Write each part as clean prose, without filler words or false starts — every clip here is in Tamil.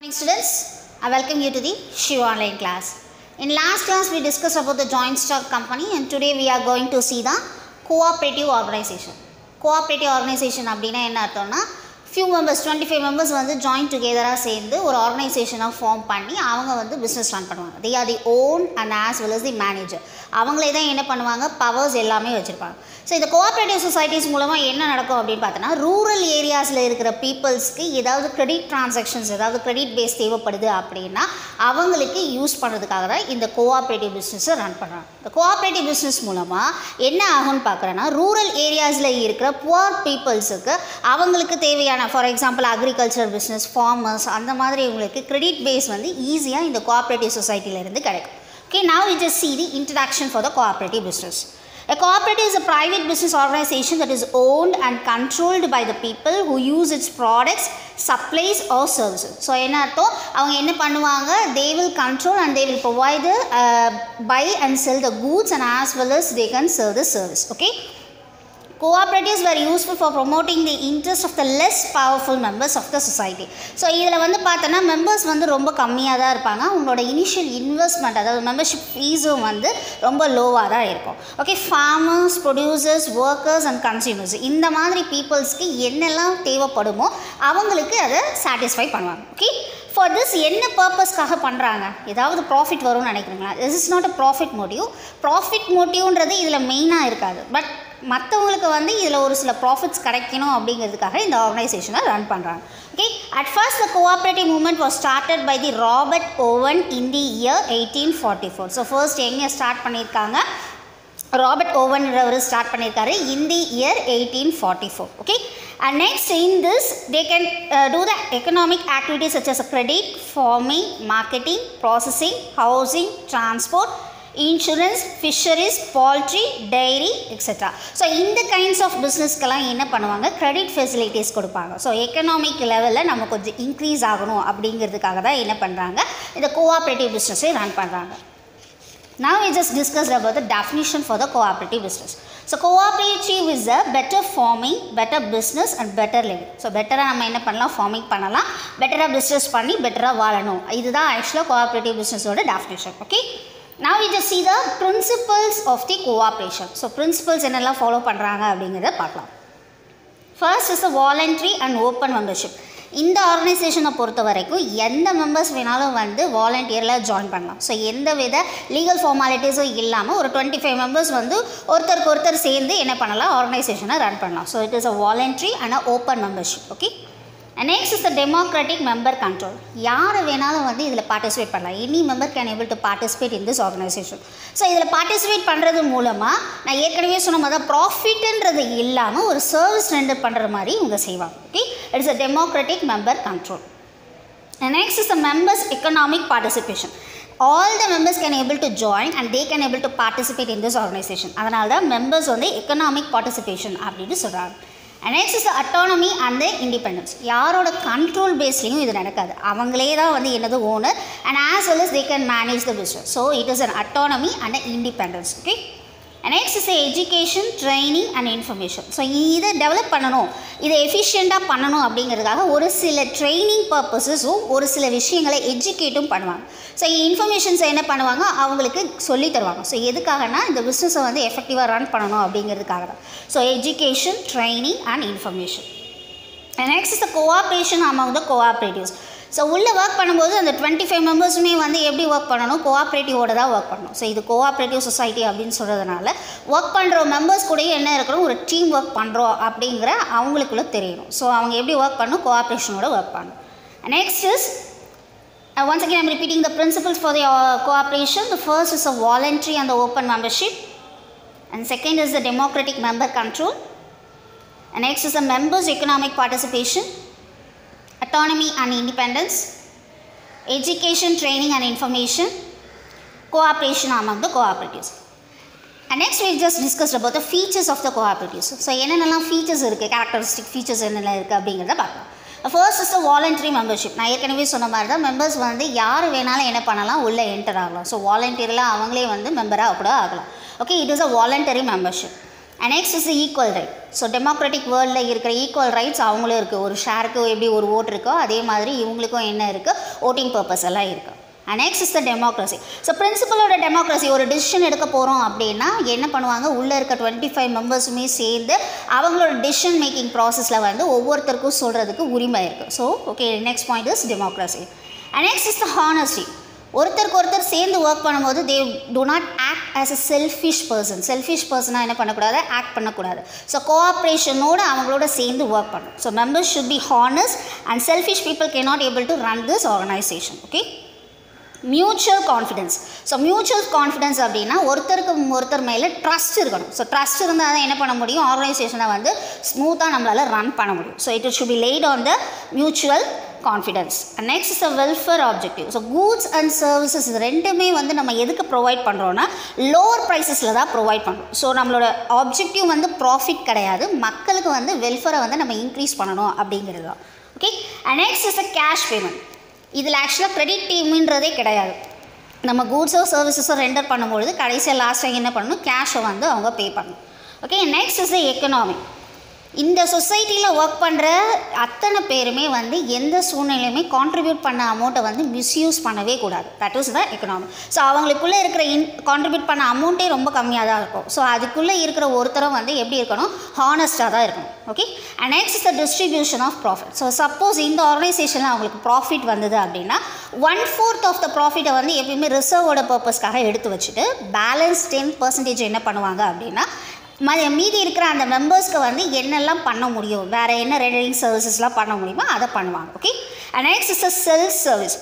Morning students, I welcome you to the Shiv online class. In last class we discussed about the joint stock company and today we are going to see the cooperative organization. Cooperative organization அப்படினா என்ன அர்த்தம்னா few members 25 members வந்து join together சேர்ந்து ஒரு organization form பண்ணி அவங்க வந்து business run பண்ணுவாங்க. They are the own and as well as the manager. அவங்களே தான் என்ன பண்ணுவாங்க powers எல்லாமே வச்சிருப்பாங்க. ஸோ இந்த கோஆப்ரேட்டிவ் சொசைட்டிஸ் மூலமாக என்ன நடக்கும் அப்படின்னு பார்த்தோன்னா ரூரல் ஏரியாஸில் இருக்கிற பீப்புள்ஸ்க்கு ஏதாவது கிரெடிட் ட்ரான்சாக்ஷன்ஸ் ஏதாவது கிரெடிட் பேஸ் தேவைப்படுது அப்படின்னா அவங்களுக்கு யூஸ் பண்ணுறதுக்காக தான் இந்த கோஆப்ரேட்டிவ் பிஸ்னஸை ரன் பண்ணுறாங்க. இந்த கோஆப்ரேட்டிவ் பிஸ்னஸ் மூலமாக என்ன ஆகும்னு பார்க்குறேன்னா ரூரல் ஏரியாஸில் இருக்கிற புவர் பீப்புள்ஸுக்கு அவங்களுக்கு தேவையான for example agriculture business farmers அந்த மாதிரி இவங்களுக்கு கிரெடிட் பேஸ் வந்து ஈஸியாக இந்த கோஆப்ரேட்டிவ் சொசைட்டியிலேருந்து கிடைக்கும். Okay, now we just see the introduction for the cooperative business. A cooperative is a private business organization that is owned and controlled by the people who use its products, supplies or services. So, என்ன அர்த்தம் அவங்க என்ன பண்ணுவாங்க they will control and they will provide the buy and sell the goods and as well as they can serve the service. Okay. Cooperatives were useful for promoting the interest of the less powerful members of the society. So இதில் வந்து பார்த்தோன்னா மெம்பர்ஸ் வந்து ரொம்ப கம்மியாக தான் இருப்பாங்க. உங்களோட இனிஷியல் இன்வெஸ்ட்மெண்ட் அதாவது மெம்பர்ஷிப் ஃபீஸும் வந்து ரொம்ப லோவாக தான் இருக்கும். Okay, farmers, producers, workers and consumers இந்த மாதிரி பீப்புள்ஸ்க்கு என்னெல்லாம் தேவைப்படுமோ அவங்களுக்கு அதை சாட்டிஸ்ஃபை பண்ணுவாங்க. ஓகே, ஃபார் திஸ் என்ன பர்பஸ்க்காக பண்ணுறாங்க? ஏதாவது ப்ராஃபிட் வரும்னு நினைக்கிறீங்களா? This is not a profit motive. Profit மோட்டிவ்ன்றது இதில் மெயினாக இருக்காது. பட் மற்றவங்களுக்கு வந்து இதில் ஒரு சில ப்ராஃபிட்ஸ் கிடைக்கணும் அப்படிங்கிறதுக்காக இந்த ஆர்கனைசேஷனை ரன் பண்ணுறாங்க. Okay, at first the cooperative movement was started by the Robert Owen in the year 1844. So first எங்கே ஸ்டார்ட் பண்ணியிருக்காங்க? ராபர்ட் ஓவன்ன்றவர் ஸ்டார்ட் பண்ணியிருக்காரு in the year 1844. Okay, and next in this they can do the economic activities such as credit, farming, marketing, processing, housing, transport, insurance, fisheries, poultry, dairy, etc. So இந்த கைண்ட்ஸ் ஆஃப் பிஸ்னஸ்க்கெல்லாம் என்ன பண்ணுவாங்க? கிரெடிட் ஃபெசிலிட்டிஸ் கொடுப்பாங்க. ஸோ எக்கனாமிக் லெவலில் நம்ம கொஞ்சம் இன்க்ரீஸ் ஆகணும் அப்படிங்கிறதுக்காக தான் என்ன பண்ணுறாங்க? இந்த கோஆப்ரேட்டிவ் பிஸ்னஸை ரன் பண்ணுறாங்க. Now we just discussed about the definition for the cooperative business. So cooperative is a better farming, better business and better living. So better நம்ம என்ன பண்ணலாம்? farming பண்ணலாம், better business பண்ணி better வாழணும். இதுதான் actually cooperative business ஓட definition. Okay, now we just see the principles of the cooperation. So principles என்னெல்லாம் ஃபாலோ பண்ணுறாங்க அப்படிங்கிறத பார்க்கலாம். First is the voluntary and open membership. இந்த ஆர்கனைசேஷனை பொறுத்த வரைக்கும் எந்த மெம்பர்ஸ் வேணாலும் வந்து வாலண்டியரில் ஜாயின் பண்ணலாம். ஸோ எந்த வித லீகல் ஃபார்மாலிட்டிஸும் இல்லாமல் ஒரு 25 மெம்பர்ஸ் வந்து ஒருத்தருக்கு ஒருத்தர் சேர்ந்து என்ன பண்ணலாம்? ஆர்கனைசேஷனை ரன் பண்ணலாம். So it is a voluntary and a open membership. Okay, next is the democratic member control. யார் வேணாலும் வந்து இதில் பார்ட்டிசிபேட் பண்ணலாம். Any member can able to participate in this organisation. So இதில் பார்ட்டிசிபேட் பண்ணுறது மூலமாக நான் ஏற்கனவே சொன்ன மாதிரி ப்ராஃபிட்ன்றது இல்லாமல் ஒரு சர்வீஸ் ரெண்டர் பண்ணுற மாதிரி இவங்க செய்வாங்க. Okay, it is a democratic member control. And next is the members economic participation. All the members can able to join and they can able to participate in this organization. அதனால தான் members வந்து economic participation அப்படின்னு சொல்கிறாங்க. And next is the autonomy and the independence. யாரோட கண்ட்ரோல் பேஸ்லையும் இது நடக்காது. அவங்களே தான் வந்து என்னது owner and as well as they can manage the business. So it is an autonomy and an independence. Okay. And next is education, training and information. So இதை டெவலப் பண்ணணும், இதை எஃபிஷியண்ட்டாக பண்ணணும் அப்படிங்கிறதுக்காக ஒரு சில ட்ரைனிங் பர்பஸஸும் ஒரு சில விஷயங்களை எஜுகேட்டும் பண்ணுவாங்க. ஸோ இன்ஃபர்மேஷன்ஸை என்ன பண்ணுவாங்க? அவங்களுக்கு சொல்லி தருவாங்க. ஸோ எதுக்காகனா இந்த பிஸ்னஸை வந்து எஃபெக்டிவாக ரன் பண்ணணும் அப்படிங்கிறதுக்காக தான். So education, training and information. And next is the cooperation among the cooperatives. So உள்ளே ஒர்க் பண்ணும்போது அந்த 25 மெம்பர்ஸுமே வந்து எப்படி ஒர்க் பண்ணணும்? கோஆப்ரேட்டிவோட தான் ஒர்க் பண்ணணும். ஸோ இது கோஆப்ரேட்டிவ் சொசைட்டி அப்படின்னு சொல்கிறதுனால ஒர்க் பண்ணுற மெம்பர்ஸ் கூடயே என்ன இருக்கணும்? ஒரு டீம் ஒர்க் பண்ணுறோம் அப்படிங்கிற அவங்களுக்குள்ளே தெரியணும். ஸோ அவங்க எப்படி ஒர்க் பண்ணணும்? கோஆப்ரேஷனோட ஒர்க் பண்ணணும். Next is once again I'm repeating the principles for the cooperation. The first is a voluntary and the open membership, and second is the democratic member control, and next is the members economic participation, autonomy and independence, education, training and information, cooperation among the cooperatives. And next we just discussed about the features of the cooperatives. So என்னென்னலாம் ஃபீச்சர்ஸ் இருக்குது, கேரக்டரிஸ்டிக் ஃபீச்சர்ஸ் என்னென்ன இருக்குது அப்படிங்கிறத பார்க்கலாம். First is the voluntary membership. நான் ஏற்கனவே சொன்ன மாதிரி தான் மெம்பர்ஸ் வந்து யார் வேணாலும் என்ன பண்ணலாம்? உள்ளே என்டர் ஆகலாம். ஸோ வாலண்டியரில் அவங்களே வந்து மெம்பராக கூட ஆகலாம். Okay, it is a voluntary membership. And next is the equal right. So democratic வேர்ல்டில் இருக்கிற ஈக்குவல் ரைட்ஸ் அவங்களும் இருக்குது. ஒரு ஷேருக்கு எப்படி ஒரு ஓட் இருக்கோ அதே மாதிரி இவங்களுக்கும் என்ன இருக்குது, ஓட்டிங் பர்பஸ் எல்லாம் இருக்குது. And next is the democracy. So பிரின்சிபலோட டெமோக்ரஸி, ஒரு டிசிஷன் எடுக்க போகிறோம் அப்படின்னா என்ன பண்ணுவாங்க, உள்ளே இருக்க 25 மெம்பர்ஸுமே சேர்ந்து அவங்களோட டிசிஷன் மேக்கிங் ப்ராசஸில் வந்து ஒவ்வொருத்தருக்கும் சொல்கிறதுக்கு உரிமை இருக்குது. So okay, next point is democracy. And next is the honesty. ஒருத்தருக்கு ஒருத்தர் சேர்ந்து ஒர்க் பண்ணும்போது they do not act as a selfish person. Selfish பர்சனாக என்ன பண்ணக்கூடாது, ஆக்ட் பண்ணக்கூடாது. ஸோ கோஆப்ரேஷனோடு அவங்களோட சேர்ந்து ஒர்க் பண்ணணும். So members should be honest and selfish people can not able to run this organisation. Okay, mutual confidence. So mutual confidence அப்படின்னா ஒருத்தருக்கு ஒருத்தர் மேலே ட்ரஸ்ட் இருக்கணும். ஸோ ட்ரஸ்ட் இருந்தால் தான் என்ன பண்ண முடியும், ஆர்கனைசேஷனை வந்து ஸ்மூத்தாக நம்மளால் ரன் பண்ண முடியும். So it should be late on the mutual confidence. Next is a welfare objective. So goods and services இது ரெண்டுமே வந்து நம்ம எதுக்கு ப்ரொவைட் பண்ணுறோன்னா லோவர் ப்ரைஸஸில் தான் ப்ரொவைட் பண்ணுறோம். ஸோ நம்மளோட ஆப்ஜெக்டிவ் வந்து ப்ராஃபிட் கிடையாது, மக்களுக்கு வந்து வெல்ஃபேரை வந்து நம்ம இன்க்ரீஸ் பண்ணணும் அப்படிங்கிறது தான். Okay, and next is a cash payment. இதில் ஆக்சுவலாக கிரெடிட் டீம்ன்றதே கிடையாது. நம்ம கூட்ஸோ சர்வீசஸோ ரெண்டர் பண்ணும்பொழுது கடைசியாக லாஸ்ட்டாக என்ன பண்ணணும், கேஷை வந்து அவங்க பே பண்ணணும். Okay, next is the economy. இந்த சொசைட்டியில் ஒர்க் பண்ணுற அத்தனை பேருமே வந்து எந்த சூழ்நிலையுமே கான்ட்ரிபியூட் பண்ண அமௌண்ட்டை வந்து மிஸ்யூஸ் பண்ணவே கூடாது. That is the economy. So அவங்களுக்குள்ளே இருக்கிற கான்ட்ரிபியூட் பண்ண அமௌண்ட்டே ரொம்ப கம்மியாக தான் இருக்கும். ஸோ அதுக்குள்ளே இருக்கிற ஒருத்தரும் வந்து எப்படி இருக்கணும், ஹானஸ்ட்டாக தான் இருக்கணும். Okay, and next is the distribution of profit. So suppose இந்த ஆர்கனைசேஷனில் அவங்களுக்கு ப்ராஃபிட் வந்தது அப்படின்னா 1/4 ஆஃப் த ப்ராஃபிட்டை வந்து எப்பயுமே ரிசர்வோட பர்பஸ்க்காக எடுத்து வச்சுட்டு பேலன்ஸ் 10% என்ன பண்ணுவாங்க அப்படின்னா மீதி இருக்கிற அந்த மெம்பர்ஸ்க்கு வந்து என்னெல்லாம் பண்ண முடியும், வேறு என்ன ரெண்டரிங் சர்வீசஸ்லாம் பண்ண முடியுமோ அதை பண்ணுவாங்க. Okay, and next is a self service.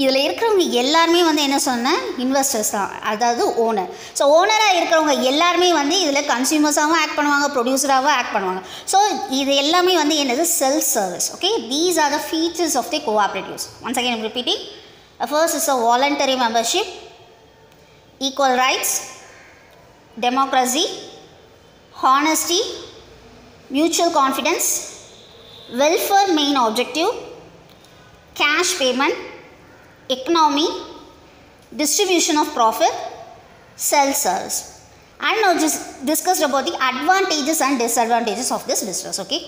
இதில் இருக்கிறவங்க எல்லாருமே வந்து என்ன சொன்னேன், இன்வெஸ்டர்ஸ் தான், அதாவது ஓனர். ஸோ ஓனராக இருக்கிறவங்க எல்லாருமே வந்து இதில் கன்சியூமர்ஸாகவும் ஆக்ட் பண்ணுவாங்க, ப்ரொடியூசராகவும் ஆக்ட் பண்ணுவாங்க. ஸோ இது எல்லாமே வந்து என்னது, self service. Okay, these are the features of the cooperatives. Once again I'm repeating. First is a voluntary membership, equal rights, democracy, honesty, mutual confidence, welfare main objective, cash payment, economy, distribution of profit, self-service. And now just discussed about the advantages and disadvantages of this business. Okay,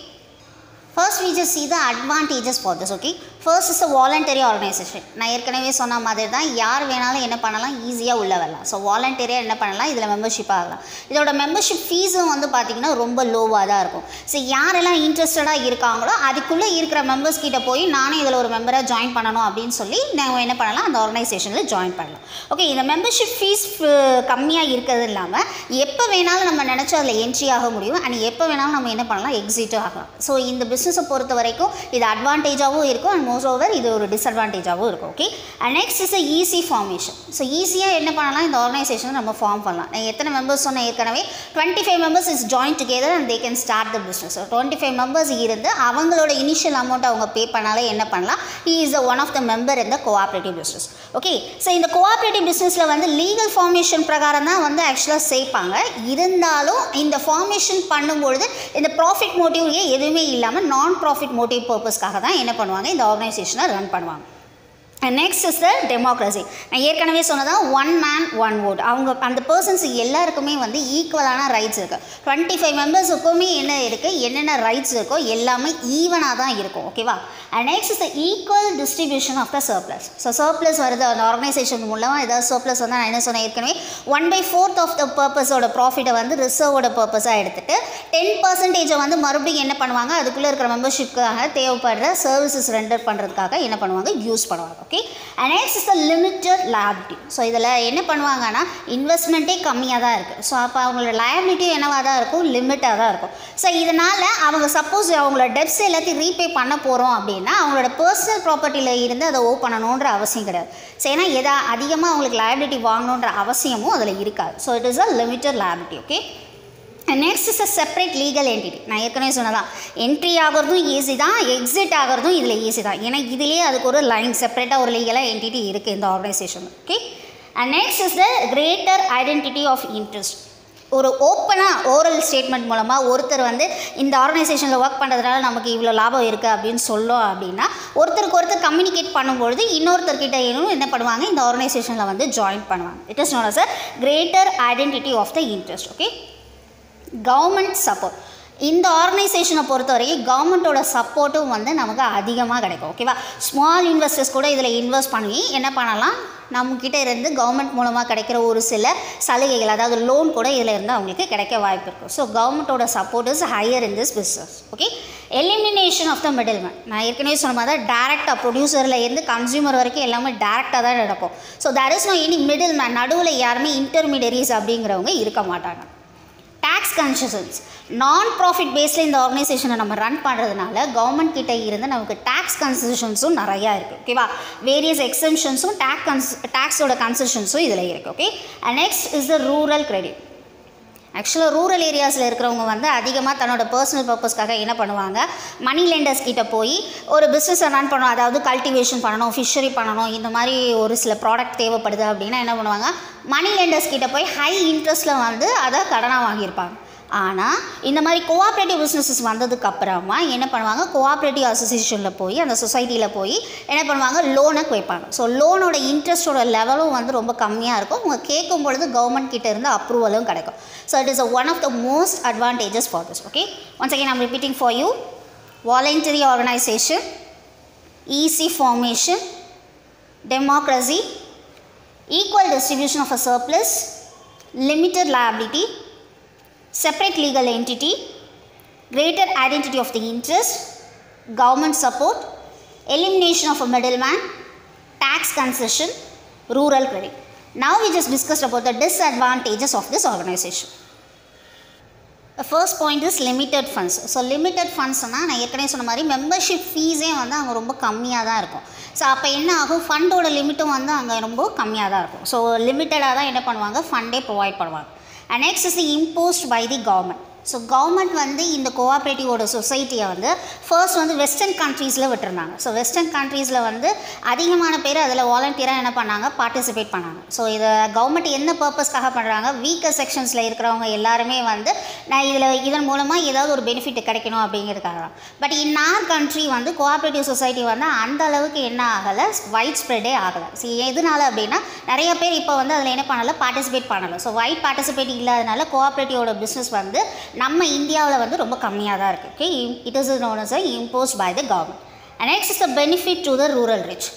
first we just see the advantages for this. Okay, first is a voluntary organization. நான் ஏற்கனவே சொன்ன மாதிரி தான் யார் வேணாலும் என்ன பண்ணலாம், ஈஸியாக உள்ள வரலாம். ஸோ வாலண்டரியாக என்ன பண்ணலாம், இதில் மெம்பர்ஷிப் ஆகலாம். இதோட மெம்பர்ஷிப் ஃபீஸும் வந்து பார்த்திங்கன்னா ரொம்ப லோவாக தான் இருக்கும். ஸோ யாரெல்லாம் இன்ட்ரெஸ்டடாக இருக்காங்களோ அதுக்குள்ளே இருக்கிற மெம்பர்ஸ் கிட்ட போய் நானே இதில் ஒரு மெம்பராக ஜாயின் பண்ணணும் அப்படின்னு சொல்லி நாங்கள் என்ன பண்ணலாம், அந்த ஆர்கனைசேஷனில் ஜாயின் பண்ணலாம். ஓகே, இந்த மெம்பர்ஷிப் ஃபீஸ் கம்மியாக இருக்கிறது இல்லாமல் எப்போ வேணாலும் நம்ம நினச்சி அதில் என்ட்ரி ஆக முடியும், அண்ட் எப்போ வேணாலும் நம்ம என்ன பண்ணலாம், எக்ஸிட்டும் ஆகலாம். ஸோ இந்த பிஸ்னஸை பொறுத்த வரைக்கும் இது அட்வான்டேஜாகவும் இருக்கும், அண்ட் மோஸ்ட் ஓவர் இது ஒரு டிஸ்அட்வான்டேஜாகவும் இருக்கும். Okay, and next is easy formation. So ஈஸியாக என்ன பண்ணலாம், இந்த ஆர்கனைசேஷனை நம்ம ஃபார்ம் பண்ணலாம். நான் எத்தனை மெம்பர்ஸ் சொன்ன ஏற்கனவே 25 members is join together and they can start the business. So 25 members இருந்து அவங்களோட இனிஷியல் அமௌண்ட் அவங்க பே பண்ணாலே என்ன பண்ணலாம், he is one of the member இந்த கோஆப்ரேட்டிவ் பிஸ்னஸ். ஓகே, ஸோ இந்த கோஆப்ரேட்டிவ் பிஸ்னஸில் வந்து லீகல் ஃபார்மேஷன் பிரகாரம் தான் வந்து ஆக்சுவலாக சேர்ப்பாங்க. இருந்தாலும் இந்த ஃபார்மேஷன் பண்ணும்பொழுது இந்த ப்ராஃபிட் மோட்டிவ் எதுவுமே இல்லாமல் நான் ப்ராஃபிட் மோட்டிவ் பர்பஸ்க்காக தான் என்ன பண்ணுவாங்க, இந்த ஆர்கனைசேஷனை ரன் பண்ணுவாங்க. Next is the democracy. நான் ஏற்கனவே சொன்னதான் 1 man 1 vote. அவங்க அந்த பர்சன்ஸ் எல்லாருக்குமே வந்து ஈக்குவலான ரைட்ஸ் இருக்குது. 25 மெம்பர்ஸுக்குமே என்ன இருக்குது, என்னென்ன ரைட்ஸ் இருக்கோ எல்லாமே ஈவனாக தான் இருக்கும். ஓகேவா, and next is the equal distribution of the surplus. So surplus வருது அந்த ஆர்கனைசேஷன் மூலமாக, ஏதாவது சர்ப்ளஸ் வந்து நான் என்ன சொன்னேன் ஏற்கனவே 1/4 ஆஃப் த பர்பஸோட ப்ராஃபிட்டை வந்து ரிசர்வோட பர்பஸாக எடுத்துகிட்டு 10% வந்து மறுபடியும் என்ன பண்ணுவாங்க, அதுக்குள்ளே இருக்கிற மெம்பர்ஷிப்காக தேவைப்படுற சர்வீசஸ் ரெண்டர் பண்ணுறதுக்காக என்ன பண்ணுவாங்க, யூஸ் பண்ணுவாங்க. Okay, and next is the limited liability. So இதில் என்ன பண்ணுவாங்கன்னா இன்வெஸ்ட்மெண்ட்டே கம்மியாக தான் இருக்குது. ஸோ அப்போ அவங்களோட லயபிலிட்டியும் என்னவாக தான் இருக்கும், லிமிட்டாக தான் இருக்கும். ஸோ இதனால் அவங்க சப்போஸ் அவங்களோட டெப்ஸ் எல்லாத்தையும் ரீபே பண்ண போகிறோம் அப்படின்னா அவங்களோட பர்சனல் ப்ராப்பர்ட்டியில் இருந்து அதை ஓவ் பண்ணணுன்ற அவசியம் கிடையாது. ஸோ ஏன்னா அதிகமாக அவங்களுக்கு லயபிலிட்டி வாங்கணுன்ற அவசியமும் அதில் இருக்காது. So it is a limited liability. Okay, next is a separate legal entity. நான் ஏற்கனவே சொன்னதான் என்ட்ரி ஆகிறதும் ஈஸி தான், எக்ஸிட் ஆகிறதும் இதில் ஈஸி தான். ஏன்னா இதிலே அதுக்கு ஒரு லைன் செப்பரேட்டாக ஒரு லீகலாக என்டிட்டி இருக்குது இந்த organisation. Okay, and next is the greater identity of interest. ஒரு ஓப்பனாக ஓரல் ஸ்டேட்மெண்ட் மூலமாக ஒருத்தர் வந்து இந்த ஆர்கனைசேஷனில் ஒர்க் பண்ணுறதுனால நமக்கு இவ்வளோ லாபம் இருக்குது அப்படின்னு சொல்லோம் அப்படின்னா ஒருத்தருக்கு ஒருத்தர் கம்யூனிகேட் பண்ணும்பொழுது இன்னொருத்தர்கிட்ட என்ன பண்ணுவாங்க, இந்த ஆர்கனைசேஷனில் வந்து ஜாயின் பண்ணுவாங்க. It is known as a greater identity of the interest. Okay, government support. இந்த ஆர்கனைசேஷனை பொறுத்தவரைக்கும் கவர்மெண்ட்டோட சப்போர்ட்டும் வந்து நமக்கு அதிகமாக கிடைக்கும். ஓகேவா? ஸ்மால் இன்வெஸ்டர்ஸ் கூட இதில் இன்வெஸ்ட் பண்ணி என்ன பண்ணலாம், நம்மக்கிட்ட இருந்து கவர்மெண்ட் மூலமாக கிடைக்கிற ஒரு சில சலுகைகள், அதாவது லோன் கூட இதில் இருந்து அவங்களுக்கு கிடைக்க வாய்ப்பு இருக்கும். ஸோ கவர்மெண்ட்டோட support is higher in this business. Okay, elimination of the middle man. நான் ஏற்கனவே சொன்ன மாதிரி தான் டேரெக்டாக ப்ரொடியூசரில் இருந்து கன்சியூமர் வரைக்கும் எல்லாமே டேரெக்டாக தான் நடக்கும். So there is no any middle man, நடுவில் யாருமே இன்டர்மீடியரிஸ் அப்படிங்கிறவங்க இருக்க மாட்டாங்க. Tax concessions. நான் ப்ராஃபிட் பேஸில் இந்த ஆர்கனைசேஷனை நம்ம ரன் பண்ணுறதுனால கவர்மெண்ட் கிட்டே இருந்து நமக்கு டேக்ஸ் கன்செஷன்ஸும் நிறையா இருக்குது. ஓகேவா? வேரியஸ் எக்ஸம்ஷன்ஸும் டேக்ஸோட கன்செஷன்ஸும் இதில் இருக்குது. Okay, and next is the rural credit. ஆக்சுவலாக ரூரல் ஏரியாஸில் இருக்கிறவங்க வந்து அதிகமாக தன்னோட பர்சனல் பர்பஸ்க்காக என்ன பண்ணுவாங்க, மணி லெண்டர்ஸ் கிட்ட போய் ஒரு பிஸ்னஸை ரன் பண்ணணும், அதாவது கல்டிவேஷன் பண்ணணும், ஃபிஷரி பண்ணணும், இந்த மாதிரி ஒரு சில ப்ராடக்ட் தேவைப்படுது அப்படின்னா என்ன பண்ணுவாங்க, மணி லெண்டர்ஸ் கிட்ட போய் ஹை இன்ட்ரெஸ்ட்டில் வந்து அதை கடனாக வாங்கியிருப்பாங்க. ஆனால் இந்த மாதிரி கோஆப்ரேட்டிவ் பிஸ்னஸஸ் வந்ததுக்கப்புறமா என்ன பண்ணுவாங்க, கோஆப்ரேட்டிவ் அசோசியேஷனில் போய் அந்த சொசைட்டியில் போய் என்ன பண்ணுவாங்க, லோனை வைப்பாங்க. ஸோ லோனோட இன்ட்ரெஸ்ட்டோட லெவலும் வந்து ரொம்ப கம்மியாக இருக்கும். உங்கள் கேட்கும் பொழுது கவர்மெண்ட் கிட்ட இருந்து அப்ரூவலும் கிடைக்கும். So it is one of the most advantages for this. Okay, once again I'm repeating for you. Voluntary organisation, easy formation, democracy, equal distribution of a surplus, limited liability, separate legal entity, greater identity of the interest, government support, elimination of a middleman, tax concession, rural credit. Now we just discussed about the disadvantages of this organization. The first point is limited funds. So limited funds நான் ஏற்கனவே சொன்ன மாதிரி மெம்பர்ஷிப் ஃபீஸே வந்து அங்கே ரொம்ப கம்மியாக தான் இருக்கும். ஸோ அப்போ என்ன ஆகும், ஃபண்டோட லிமிட்டும் வந்து அங்கே ரொம்ப கம்மியாக தான் இருக்கும். ஸோ லிமிட்டடாக தான் என்ன பண்ணுவாங்க, ஃபண்டே ப்ரொவைட் பண்ணுவாங்க. And next is imposed by the government. So government வந்து இந்த கோஆப்ரேட்டிவோட சொசைட்டியை வந்து ஃபர்ஸ்ட் வந்து வெஸ்டர்ன் கண்ட்ரீஸில் விட்டுருந்தாங்க. ஸோ வெஸ்டர்ன் கண்ட்ரீஸில் வந்து அதிகமான பேர் அதில் வாலண்டியராக என்ன பண்ணாங்க, பார்ட்டிசிபேட் பண்ணாங்க. ஸோ இதை கவர்மெண்ட் என்ன பர்பஸ்க்காக பண்ணுறாங்க, வீக்கர் செக்ஷன்ஸில் இருக்கிறவங்க எல்லாருமே வந்து நான் இதன் மூலமாக ஏதாவது ஒரு பெனிஃபிட் கிடைக்கணும் அப்படிங்கிறதுக்காக தான். பட் இன் ஆர் கண்ட்ரி வந்து கோஆப்ரேட்டிவ் சொசைட்டி வந்து அந்த அளவுக்கு என்ன ஆகலை, வைட் ஸ்ப்ரெட்டே ஆகலை. ஸோ எதனால அப்படின்னா நிறைய பேர் இப்போ வந்து அதில் என்ன பண்ணலை, பார்ட்டிசிபேட் பண்ணலை. ஸோ வைட் பார்ட்டிசிபேட் இல்லாதனால கோஆப்ரேட்டிவோட பிஸ்னஸ் வந்து நம்ம இந்தியாவில் வந்து ரொம்ப கம்மியாக தான் இருக்குது. Okay, it is known as imposed by the government. And next is the benefit to the rural rich.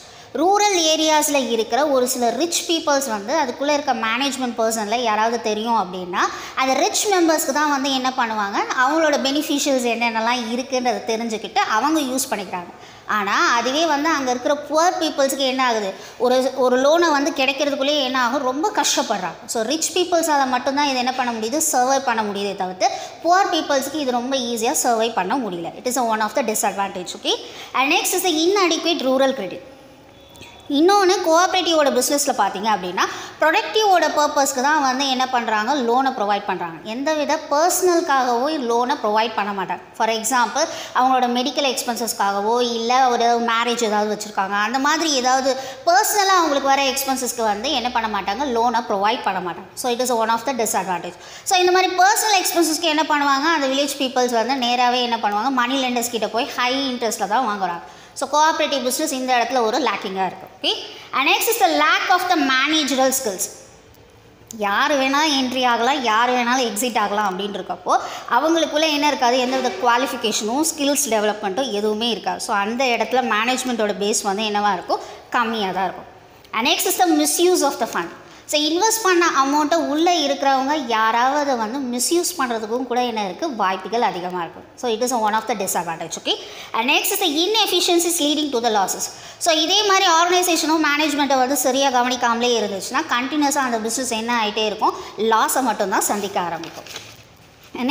Rural ஏரியாஸில் இருக்கிற ஒரு சில ரிச் பீப்புள்ஸ் வந்து அதுக்குள்ளே இருக்க மேனேஜ்மெண்ட் பர்சனில் யாராவது தெரியும் அப்படின்னா அந்த ரிச் மெம்பர்ஸ்க்கு தான் வந்து என்ன பண்ணுவாங்க, அவங்களோட பெனிஃபிஷியல்ஸ் என்னென்னலாம் இருக்குன்றதை தெரிஞ்சுக்கிட்டு அவங்க யூஸ் பண்ணிக்கிறாங்க. ஆனால் அதுவே வந்து அங்கே இருக்கிற புவர் பீப்புள்ஸுக்கு என்ன ஆகுது, ஒரு லோனை வந்து கிடைக்கிறதுக்குள்ளேயே என்ன ஆகும், ரொம்ப கஷ்டப்படுறாங்க. ஸோ ரிச் பீப்புள்ஸால் மட்டும்தான் இது என்ன பண்ண முடியுது, சர்வை பண்ண முடியுதே தவிர்த்து புவர் பீப்புள்ஸுக்கு இது ரொம்ப ஈஸியாக சர்வை பண்ண முடியல. It is one of the disadvantage. Okay, and next is the inadequate rural credit. இன்னொன்று கோஆப்ரேட்டிவோட பிஸ்னஸில் பார்த்தீங்க அப்படின்னா ப்ரொடக்டிவோட பர்பஸ்க்கு தான் வந்து என்ன பண்ணுறாங்க, லோனை ப்ரொவைட் பண்ணுறாங்க. எந்த வித பர்சனலுக்காகவும் லோனை ப்ரொவைட் பண்ண மாட்டாங்க. ஃபார் எக்ஸாம்பிள் அவங்களோட மெடிக்கல் எக்ஸ்பென்சஸ்க்காகவோ இல்லை ஒரு மேரேஜ் ஏதாவது வச்சுருக்காங்க, அந்த மாதிரி ஏதாவது பர்சனலாக அவங்களுக்கு வர எக்ஸ்பென்சஸ்க்கு வந்து என்ன பண்ண மாட்டாங்க, லோனை ப்ரொவைட் பண்ண மாட்டாங்க. So it is one of the disadvantage. So இந்த மாதிரி பர்சனல் எக்ஸ்பென்சஸ்க்கு என்ன பண்ணுவாங்க, அந்த வில்லேஜ் பீப்புள்ஸ் வந்து நேராகவே என்ன பண்ணுவாங்க, மணி லெண்டர்ஸ் கிட்ட போய் ஹை இன்ட்ரெஸ்ட்டில் தான் வாங்குறாங்க. ஸோ கோஆப்ரேட்டிவ் பிஸ்னஸ் இந்த இடத்துல ஒரு லேக்கிங்காக இருக்குது. Okay, and next is the lack of the managerial skills. யார் வேணாலும் என்ட்ரி ஆகலாம், யார் வேணாலும் எக்ஸிட் ஆகலாம் அப்படின்னு இருக்கப்போ அவங்களுக்குள்ளே என்ன இருக்காது, எந்த வித குவாலிஃபிகேஷனும் ஸ்கில்ஸ் டெவலப்மெண்ட்டும் எதுவுமே இருக்காது. ஸோ அந்த இடத்துல மேனேஜ்மெண்ட்டோட பேஸ் வந்து என்னவாக இருக்கும், கம்மியாக தான் இருக்கும். And next is the misuse of the fund. So invest பண்ண அமௌண்ட்டை உள்ளே இருக்கிறவங்க யாராவது வந்து மிஸ்யூஸ் பண்ணுறதுக்கும் கூட என்ன இருக்குது, வாய்ப்புகள் அதிகமாக இருக்கும். So it is one of the disadvantage. Okay, and next is the inefficiencies leading to the losses. So இதே மாதிரி ஆர்கனைசேஷனும் மேனேஜ்மெண்ட்டை வந்து சரியாக கவனிக்காமலே இருந்துச்சுன்னா கண்டினியூஸாக அந்த பிஸ்னஸ் என்ன ஆகிட்டே இருக்கும், லாஸை மட்டும்தான் சந்திக்க ஆரம்பிக்கும்.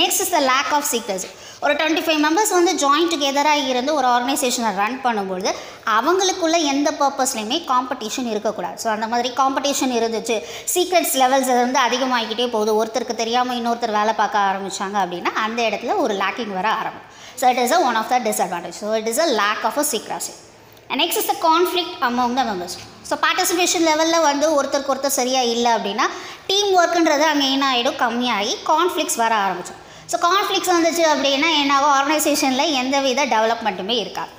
Next is the lack of secrets. ஒரு 25 மெம்பர்ஸ் வந்து ஜாயின் டுகெதராக இருந்து ஒரு ஆர்கனைசேஷனை ரன் பண்ணும்பொழுது அவங்களுக்குள்ள எந்த பர்பஸ்லையுமே காம்படிஷன் இருக்கக்கூடாது. ஸோ அந்த மாதிரி காம்படிஷன் இருந்துச்சு, சீக்ரெட்ஸ் லெவல்ஸ் வந்து அதிகமாகிக்கிட்டே போகுது, ஒருத்தருக்கு தெரியாமல் இன்னொருத்தர் வேலை பார்க்க ஆரம்பித்தாங்க அப்படின்னா அந்த இடத்துல ஒரு லேக்கிங் வர ஆரம்பிக்கும். So it is one of the disadvantage. So it is a lack of a secrecy. And next is the conflict among the members. So participation லெவலில் வந்து ஒருத்தருக்கு ஒருத்தர் சரியாக இல்லை அப்படின்னா டீம் ஒர்க்குன்றது அங்கே என்ன ஆகிடும், கம்மியாகி கான்ஃப்ளிக்ஸ் வர ஆரம்பிச்சோம். ஸோ கான்ஃப்ளிக்ஸ் வந்துச்சு அப்படின்னா என்னாகும், ஆர்கனைசேஷனில் எந்த வித டெவலப்மெண்ட்டுமே இருக்காது.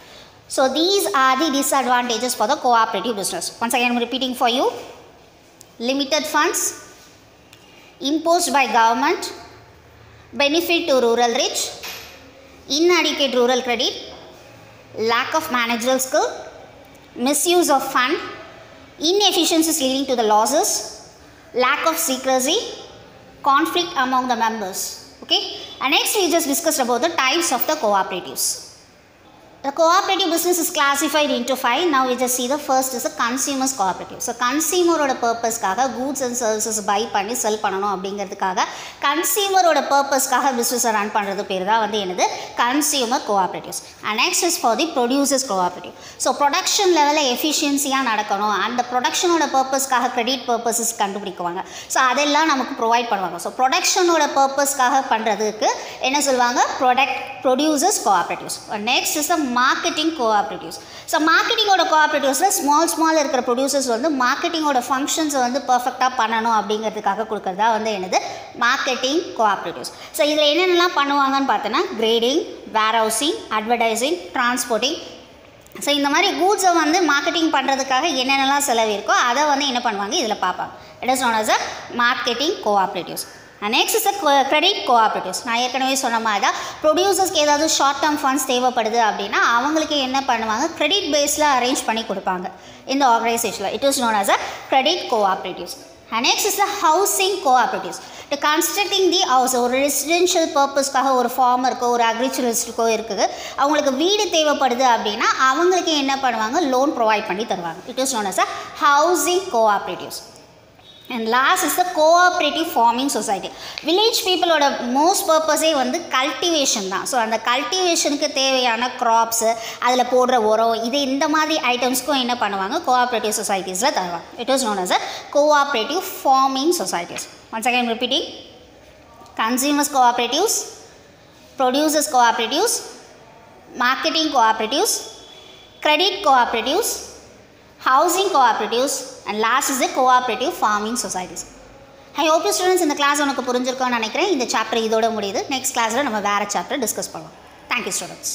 So these are the disadvantages for the cooperative business. Once again I'm repeating for you. Limited funds, imposed by government, benefit to rural rich, inadequate rural credit, lack of managerial skill, misuse of fund, inefficiencies leading to the losses, lack of secrecy, conflict among the members. Okay, and next we just discussed about the types of the cooperatives. The cooperative business is classified into 5. Now we just see the first is a consumer's cooperative. So consumer oda purpose kaga goods and services buy panni sell pananum அப்படிங்கிறதுக்காக consumer oda purpose kaga business run பண்றது பேர் தான் வந்து என்னது consumer cooperatives. And next is for the producers cooperative. So production level efficiency நடக்கணும், அந்த production oda purpose kaga credit purposes கண்டுபிடிக்குவாங்க. So அதெல்லாம் நமக்கு provide பண்ணுவாங்க. So production oda purpose kaga பண்றதுக்கு என்ன சொல்வாங்க producers cooperatives. And next is the marketing cooperatives. So marketing oda cooperatives small இருக்கிற producers வந்து marketing oda functions வந்து perfectா பண்ணனும் அப்படிங்கிறதுக்காக கொடுக்கிறதா வந்து என்னது marketing cooperatives. So இதுல என்னென்னலாம் பண்ணுவாங்கன்னு பார்த்தனா grading, warehousing, advertising, transporting. So இந்த மாதிரி goods வந்து மார்க்கெட்டிங் பண்றதுக்காக என்னென்னலாம் செலவு இருக்கோ அதை வந்து என்ன பண்ணுவாங்க இதுல பாப்பாங்க. It is known as a marketing cooperatives. And next is the credit cooperatives. நான் ஏற்கனவே சொன்ன மாதிரி தான் ப்ரொடியூசர்ஸ்க்கு ஏதாவது ஷார்ட் டேர்ம் ஃபண்ட்ஸ் தேவைப்படுது அப்படின்னா அவங்களுக்கு என்ன பண்ணுவாங்க கிரெடிட் பேஸில் அரேஞ்ச் பண்ணி கொடுப்பாங்க இந்த ஆர்கனைசேஷனில். It is known as a credit cooperatives. And next is the housing cooperatives. The constructing the house, ஒரு ரெசிடென்ஷியல் பர்பஸ்க்காக ஒரு ஃபார்மருக்கோ ஒரு அக்ரிகல்ச்சரிஸ்டுக்கோ இருக்குது, அவங்களுக்கு வீடு தேவைப்படுது அப்படின்னா அவங்களுக்கு என்ன பண்ணுவாங்க லோன் ப்ரொவைட் பண்ணி தருவாங்க. It is known as a housing cooperatives. And last is the cooperative farming society. Village people oda most purpose வந்து cultivation தான். ஸோ அந்த கல்டிவேஷனுக்கு தேவையான க்ராப்ஸு அதில் போடுற உரம் இது இந்த மாதிரி ஐட்டம்ஸ்க்கும் என்ன பண்ணுவாங்க கோஆப்ரேட்டிவ் சொசைட்டிஸில் தருவாங்க. It is known as a cooperative farming societies. Once again repeating, consumers cooperatives, producers cooperatives, marketing cooperatives, credit cooperatives, housing cooperatives, and last is the cooperative farming societies. I hope you students இந்த கிளாஸ் உனக்கு புரிஞ்சிருக்கும்னு நினைக்கிறேன். இந்த சாப்டர் இதோட முடியுது. நெக்ஸ்ட் கிளாஸில் நம்ம வேறு சாப்டர் டிஸ்கஸ் பண்ணலாம். Thank you students.